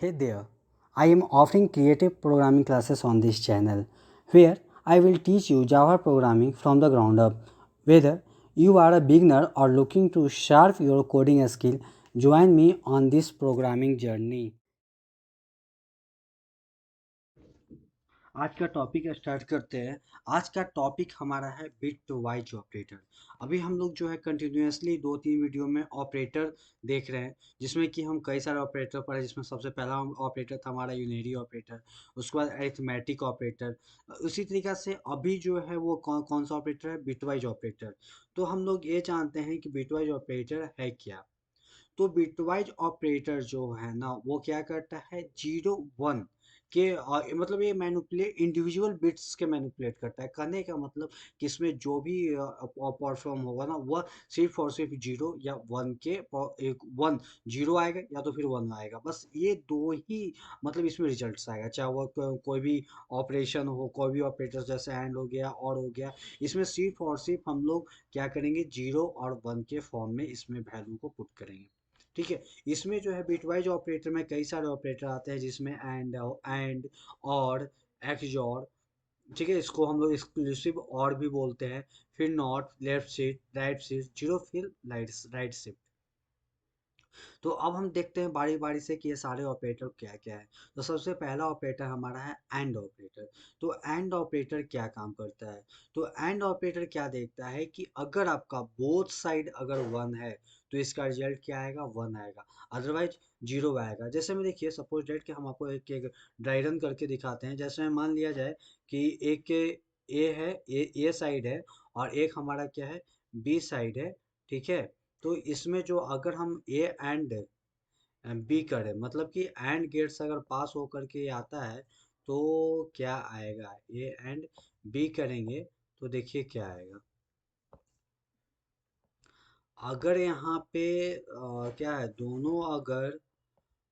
Hey there, I am offering creative programming classes on this channel where I will teach you Java programming from the ground up. Whether you are a beginner or looking to sharpen your coding skill, join me on this programming journey. आज का topic start करते हैं। आज का topic हमारा है bit wise operator. अभी हम लोग जो है कंटिन्यूअसली 2-3 वीडियो में ऑपरेटर देख रहे हैं, जिसमें कि हम कई सारे ऑपरेटर पढ़े, जिसमें सबसे पहला ऑपरेटर था हमारा यूनरी ऑपरेटर, उसके बाद अरिथमेटिक ऑपरेटर। उसी तरीक़ा से अभी जो है वो कौन कौन सा ऑपरेटर है, बिटवाइज ऑपरेटर। तो हम लोग ये जानते हैं कि बिटवाइज ऑपरेटर है क्या। तो बिटवाइज ऑपरेटर जो है ना वो क्या करता है, 0 1 के मतलब ये मैनिपुलेट इंडिविजुअल बिट्स के मैनिपुलेट करता है। कहने का मतलब कि इसमें जो भी परफॉर्म होगा ना वह सिर्फ और सिर्फ 0 या 1 के एक 1 0 आएगा या तो फिर 1 आएगा, बस ये दो ही मतलब इसमें रिजल्ट्स आएगा। चाहे वो कोई भी ऑपरेशन हो, कोई भी ऑपरेटर जैसे एंड हो गया और हो गया, इसमें सिर्फ और सिर्फ हम लोग क्या करेंगे, 0 और 1 के फॉर्म में इसमें वैल्यू को पुट करेंगे। ठीक है। इसमें जो है बिटवाइज ऑपरेटर में कई सारे ऑपरेटर आते हैं, जिसमें एंड और एक्सऑर। ठीक है, इसको हम लोग एक्सक्लूसिव और भी बोलते हैं। फिर not, left shift, right shift, zero, फिर राइट शिफ्ट। तो अब हम देखते हैं बारी बारी से कि ये सारे ऑपरेटर क्या क्या है। तो सबसे पहला ऑपरेटर हमारा है एंड ऑपरेटर। तो एंड ऑपरेटर क्या काम करता है, तो एंड ऑपरेटर क्या देखता है कि अगर आपका बोथ साइड अगर 1 है तो इसका रिजल्ट क्या आएगा, 1 आएगा, अदरवाइज 0 आएगा। जैसे में देखिए, सपोज डेट कि हम आपको एक ड्राई रन करके दिखाते हैं। जैसे में मान लिया जाए कि एक ए है, ए साइड है, और एक हमारा क्या है, बी साइड है। ठीक है। तो इसमें जो अगर हम ए एंड बी करें, मतलब कि एंड गेट्स अगर पास होकर के आता है तो क्या आएगा, ए एंड बी करेंगे तो देखिए क्या आएगा। अगर यहाँ पे क्या है, दोनों अगर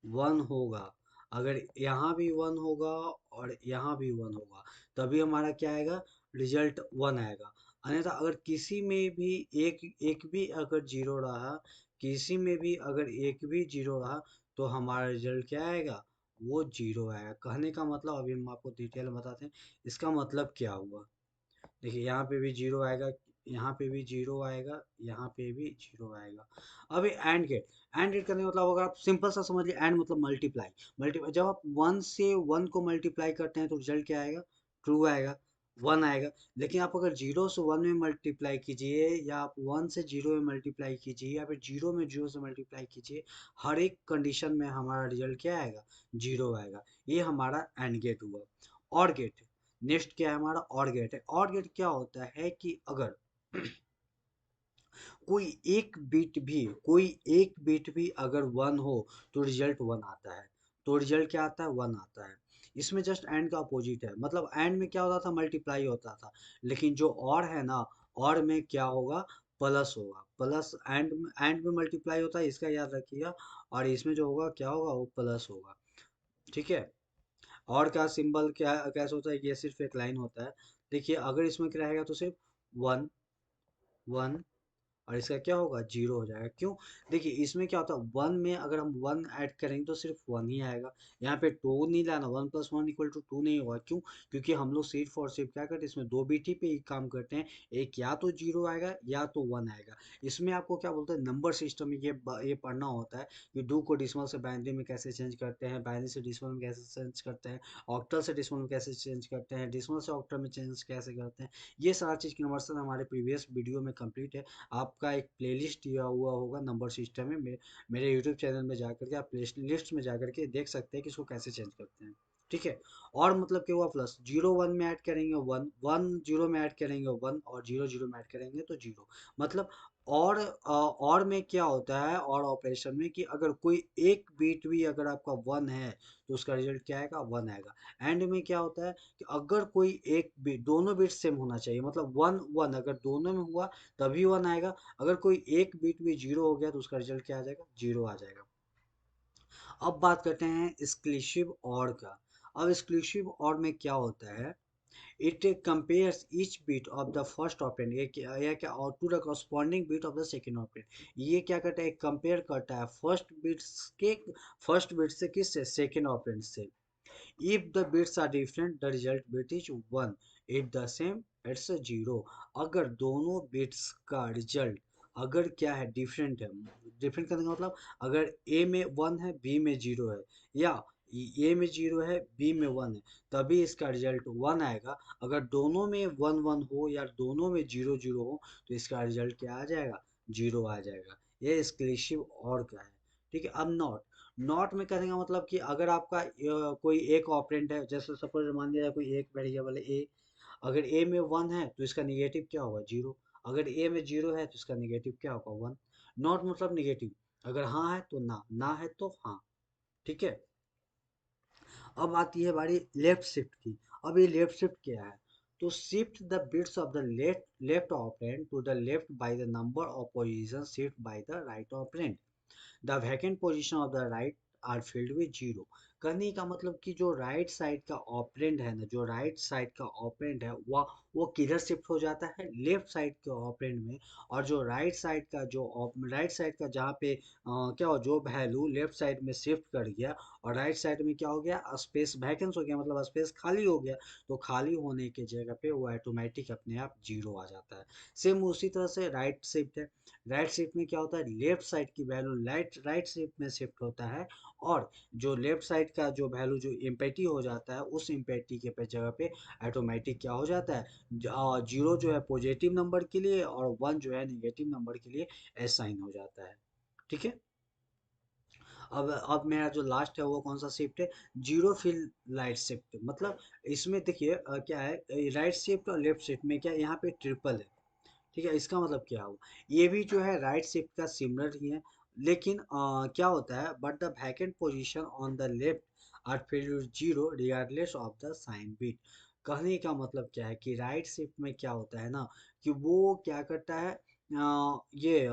1 होगा, अगर यहाँ भी 1 होगा और यहाँ भी 1 होगा, तभी हमारा क्या आएगा, रिजल्ट 1 आएगा। अन्यथा अगर किसी में भी एक एक भी अगर 0 रहा, किसी में भी अगर एक भी 0 रहा, तो हमारा रिजल्ट क्या आएगा, वो 0 आएगा। कहने का मतलब अभी हम आपको डिटेल में बताते हैं इसका मतलब क्या हुआ। देखिए, यहाँ पे भी 0 आएगा, यहाँ पे भी 0 आएगा, यहाँ पे भी 0 आएगा। अभी एंड गेट करने का मतलब अगर आप सिंपल सा समझ लिए, एंड मतलब मल्टीप्लाई। मल्टीप्लाई जब आप 1 से 1 को मल्टीप्लाई करते हैं तो रिजल्ट क्या आएगा, ट्रू आएगा, 1 आएगा। लेकिन आप अगर 0 से 1 में मल्टीप्लाई कीजिए, या आप 1 से 0 में मल्टीप्लाई कीजिए, या फिर 0 में 0 से मल्टीप्लाई कीजिए, हर एक कंडीशन में हमारा रिजल्ट क्या आएगा, 0 आएगा। ये हमारा एंड गेट हुआ। और गेट, नेक्स्ट क्या है हमारा, और गेट है। और गेट क्या होता है कि अगर कोई एक बिट भी अगर 1 हो तो रिजल्ट 1 आता है। तो रिजल्ट क्या आता है, 1 आता है। इसमें जस्ट एंड का अपोजिट है। मतलब एंड में क्या होता था, मल्टीप्लाई होता था। लेकिन जो और है ना, और में क्या होगा, प्लस होगा। प्लस एंड में मल्टीप्लाई होता है, इसका याद रखिएगा। और इसमें जो होगा क्या होगा, वो प्लस होगा। ठीक है। और का सिंबल क्या कैसे होता है, ये सिर्फ एक लाइन होता है। देखिए, अगर इसमें क्या रहेगा तो सिर्फ 1 1, और इसका क्या होगा, 0 हो जाएगा। क्यों, देखिए इसमें क्या होता है, 1 में अगर हम 1 ऐड करेंगे तो सिर्फ 1 ही आएगा। यहाँ पे 2 नहीं लाना, 1 + 1 = 2 नहीं होगा। क्यों, क्योंकि हम लोग सिर्फ और सिर्फ क्या करते हैं, इसमें दो बीटी पे ही काम करते हैं। एक या तो 0 आएगा या तो 1 आएगा। इसमें आपको क्या बोलते हैं, नंबर सिस्टम में ये पढ़ना होता है कि डू को डिसिमल से बाइनरी में कैसे चेंज करते हैं, बाइनरी से डिसिमल में कैसे चेंज करते हैं, ऑक्टल से डिसिमल में कैसे चेंज करते हैं, डिसिमल से ऑक्टल में चेंज कैसे करते हैं। ये सारा चीज़ की नंबर हमारे प्रीवियस वीडियो में कंप्लीट है। आपका एक प्लेलिस्ट दिया हुआ होगा नंबर सिस्टम में, मेरे यूट्यूब चैनल में जाकर के आप प्ले लिस्ट में जाकर के देख सकते हैं कि इसको कैसे चेंज करते हैं। ठीक है। और मतलब क्या हुआ, प्लस 0 1 में ऐड करेंगे 1, 1 0 में ऐड करेंगे 1, और 0 0 में ऐड करेंगे तो 0। मतलब और में क्या होता है, और ऑपरेशन में कि अगर कोई एक बीट भी अगर आपका 1 है तो उसका रिजल्ट क्या आएगा, 1 आएगा। एंड में क्या होता है कि अगर कोई एक बीट, दोनों बीट सेम होना चाहिए, मतलब 1 1 अगर दोनों में हुआ तभी 1 आएगा। अगर कोई एक बीट भी 0 हो गया तो उसका रिजल्ट क्या आ जाएगा, 0 आ जाएगा। अब बात करते हैं एक्सक्लूसिव और का। अब एक्सक्लूसिव और में क्या होता है it compares each bit of the first operand, ये क्या और to the corresponding bit of the second operand. ये क्या करता है, कंपेयर करता है फर्स्ट बिट से, किससे, सेकेंड ऑपरेंड से। If the bits are different, the result bit is 1. If the same, it's a 0. अगर दोनों बिट्स का रिजल्ट अगर क्या है, डिफरेंट है, डिफरेंट करने का मतलब अगर ए में 1 है, बी में 0 है, या ए में 0 है, बी में 1 है, तभी इसका रिजल्ट 1 आएगा। अगर दोनों में 1 1 हो या दोनों में 0 0 हो, तो इसका रिजल्ट क्या आ जाएगा, 0 आ जाएगा। ये एक्सक्लूसिव और क्या है, ठीक है। अब नॉट में कहने का मतलब कि अगर आपका कोई एक ऑपरेंड है, जैसे सपोज मान लिया जाए कोई एक वेरिएबल है ए, अगर ए में 1 है तो इसका निगेटिव क्या होगा, 0। अगर ए में 0 है तो इसका निगेटिव क्या होगा, 1। नॉट मतलब निगेटिव, अगर हाँ है तो ना, ना है तो हाँ, ठीक है। अब आती है बारी लेफ्ट शिफ्ट की। अब ये लेफ्ट शिफ्ट क्या है, तो shift the bits of the left operand to the left by the number of position shift by the right operand. The vacant position of the right are filled with 0। करने का मतलब कि जो right side का operand है ना, जो right side का ऑपरेंड है वो किधर शिफ्ट हो जाता है, लेफ्ट साइड के ऑपरेंड में। और जो राइट साइड का जहाँ पे क्या हो, जो वैल्यू लेफ्ट साइड में शिफ्ट कर गया और राइट साइड में क्या हो गया, स्पेस वैकेंस हो गया, मतलब स्पेस खाली हो गया, तो खाली होने की जगह पे वो ऑटोमेटिक अपने आप 0 आ जाता है। सेम उसी तरह से राइट शिफ्ट है। राइट शिफ्ट में क्या होता है, लेफ्ट साइड की वैल्यू राइट शिफ्ट में शिफ्ट होता है, और जो लेफ्ट साइड का जो वैल्यू जो इम्पेटी हो जाता है, उस इम्पेटी के पे जगह पे ऑटोमेटिक क्या हो जाता है, 0 जो है पॉजिटिव नंबर के लिए और 1 जो है नेगेटिव नंबर के लिए असाइन हो जाता है, ठीक है। अब मेरा जो लास्ट है वो कौन सा शिफ्ट है, जीरो फिल राइट शिफ्ट। मतलब इसमें देखिए क्या है, राइट शिफ्ट और लेफ्ट शिफ्ट में क्या, यहाँ पे ट्रिपल है, ठीक है। इसका मतलब क्या हुआ, ये भी जो है राइट शिफ्ट का सिमिलर ही है, लेकिन क्या होता है, but the vacant position on the left are filled 0 regardless of the sign bit. कहने का मतलब क्या है कि राइट शिफ्ट में क्या होता है ना, कि वो क्या करता है, ये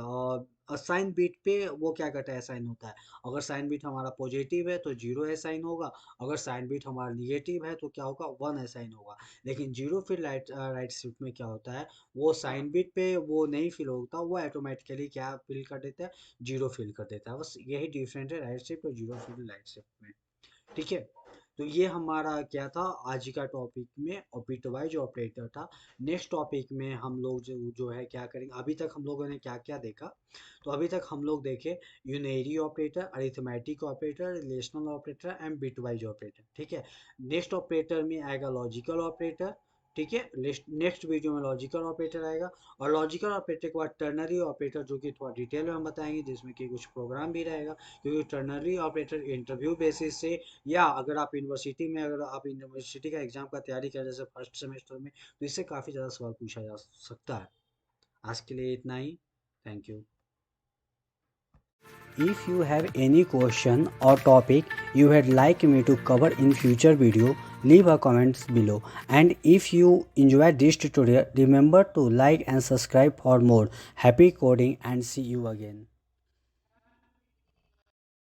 साइन बिट पे वो क्या करता है, साइन होता है। अगर साइन बिट हमारा पॉजिटिव है तो 0 साइन होगा, अगर साइन बिट हमारा निगेटिव है तो क्या होगा, 1 साइन होगा। लेकिन जीरो फिर राइट शिफ्ट में क्या होता है, वो साइन बिट पे वो नहीं फिल होता, वो ऑटोमेटिकली क्या फिल कर देता है, 0 फिल कर देता है। बस यही डिफरेंट है राइट शिफ्ट और 0 फिल राइट शिफ्ट में, ठीक है। तो ये हमारा क्या था आज का टॉपिक में, और बिटवाइज ऑपरेटर था। नेक्स्ट टॉपिक में हम लोग जो है क्या करेंगे, अभी तक हम लोगों ने क्या क्या देखा, तो अभी तक हम लोग देखे unary operator, arithmetic operator, relational operator and bitwise operator, ठीक है। नेक्स्ट ऑपरेटर में आएगा लॉजिकल ऑपरेटर, ठीक है। नेक्स्ट वीडियो में लॉजिकल ऑपरेटर आएगा, और लॉजिकल ऑपरेटर के बाद टर्नरी ऑपरेटर, जो कि थोड़ा डिटेल में हम बताएंगे, जिसमें कि कुछ प्रोग्राम भी रहेगा, क्योंकि टर्नरी ऑपरेटर इंटरव्यू बेसिस से, या अगर आप यूनिवर्सिटी का एग्जाम का तैयारी कर जैसे फर्स्ट सेमेस्टर में, तो इससे काफ़ी ज़्यादा सवाल पूछा जा सकता है। आज के लिए इतना ही, thank you. If you have any question or topic you would like me to cover in future video, leave a comments below. And if you enjoyed this tutorial, remember to like and subscribe for more. Happy coding and see you again.